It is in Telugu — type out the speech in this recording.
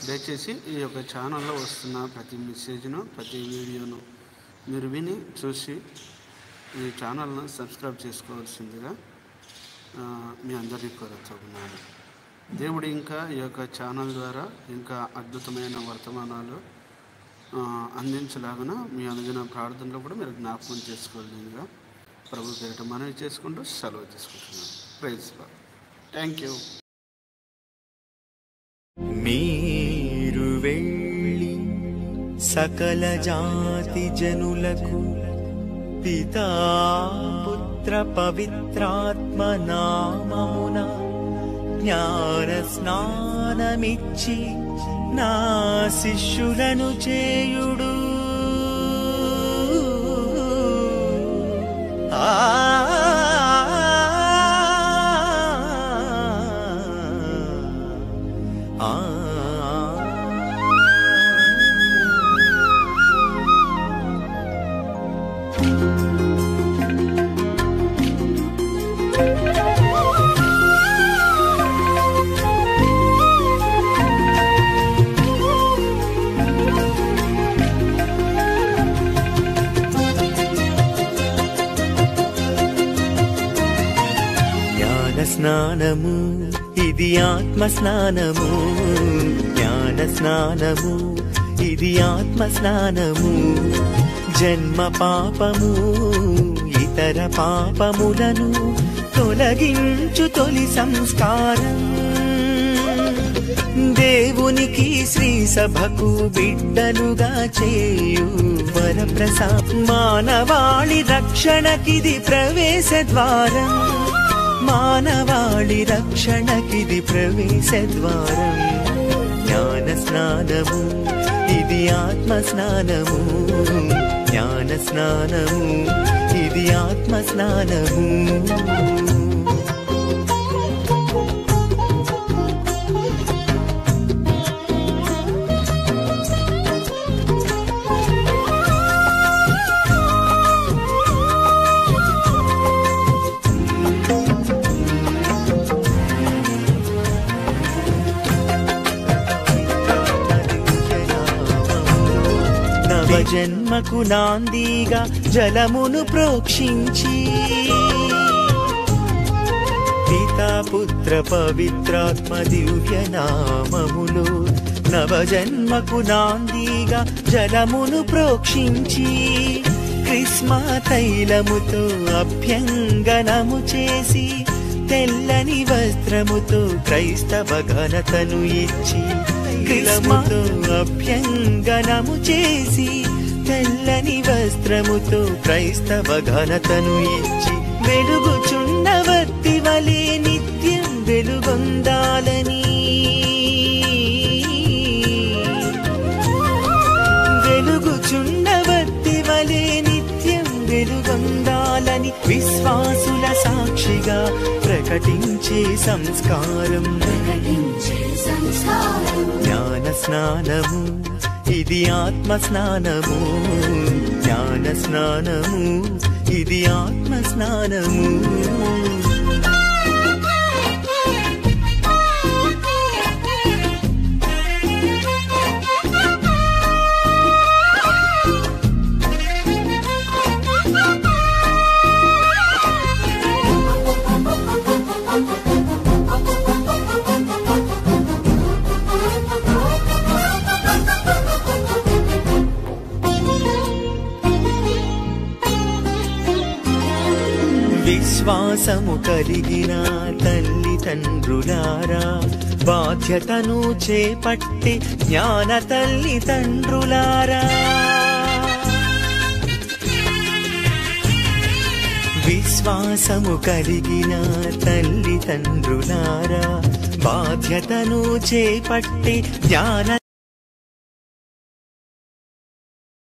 దయచేసి ఈ యొక్క ఛానల్లో వస్తున్న ప్రతి మెసేజ్ను, ప్రతి వీడియోను మీరు విని చూసి ఈ ఛానల్ను సబ్స్క్రైబ్ చేసుకోవాల్సిందిగా మీ అందరినీ కోరుతున్నాను. దేవుడు ఇంకా ఈ యొక్క ఛానల్ ద్వారా ఇంకా అద్భుతమైన వర్తమానాలు అందించలాగున మీ అనుదిన ప్రార్థనలో కూడా మీరు జ్ఞాపకం చేసుకోవాలిగా ప్రభు పేరిట మనవి చేసుకుంటూ సెలవు తీసుకుంటున్నాను. Praise Lord. Thank you. మీరు వెళ్ళి సకల జాతి జనులకు పితా పుత్ర పవిత్రాత్మ నామమున జ్ఞాన స్నానమిచ్చి నా శిష్యులను చేయుడు. స్నానము ఇది ఆత్మ స్నానము, జ్ఞాన స్నానము ఇది ఆత్మ స్నానము. జన్మ పాపము ఇతర పాపములను తొలగించు తొలి సంస్కారం. దేవునికి శ్రీ సభకు బిడ్డలుగా చేయు వరప్రసాద్. మానవాళి రక్షణకిది ప్రవేశ ద్వారం, మానవాళి రక్షణకిది ప్రవేశ ద్వారం. జ్ఞాన స్నానము ఇది ఆత్మ స్నానము, జ్ఞాన స్నానము ఇది ఆత్మ స్నానము. జన్మకు నాందిగా జలమును ప్రోక్షించి పితా పుత్ర పవిత్రాత్మ దివ్య నామములు. నవజన్మకు నాందిగా జలమును ప్రోక్షించి క్రిస్మా తైలముతో అభ్యంగనము చేసి తెల్లని వస్త్రముతో క్రైస్తవ ఘనతను ఇచ్చి, క్రిస్మతో అభ్యంగనము చేసి తెల్లని వస్త్రముతో క్రైస్తవ ఘనతను ఇచ్చి, వెలుగుచున్న వత్తి వలె నిత్యం వెలుగొందాలని, వెలుగుచున్న వత్తి వలె నిత్యం వెలుగొందాలని విశ్వాసుల సాక్షిగా ప్రకటించే సంస్కారం. జ్ఞాన స్నానము ఇది ఆత్మ స్నానము, జ్ఞాన స్నానము ఇది ఆత్మ స్నానము. విశ్వాసము కలిగిన తల్లిదండ్రులారా, బాధ్యతను చేపట్టి జ్ఞాన తల్లిదండ్రులారా. విశ్వాసము కలిగిన తల్లిదండ్రులారా, బాధ్యతను చేపట్టి జ్ఞాన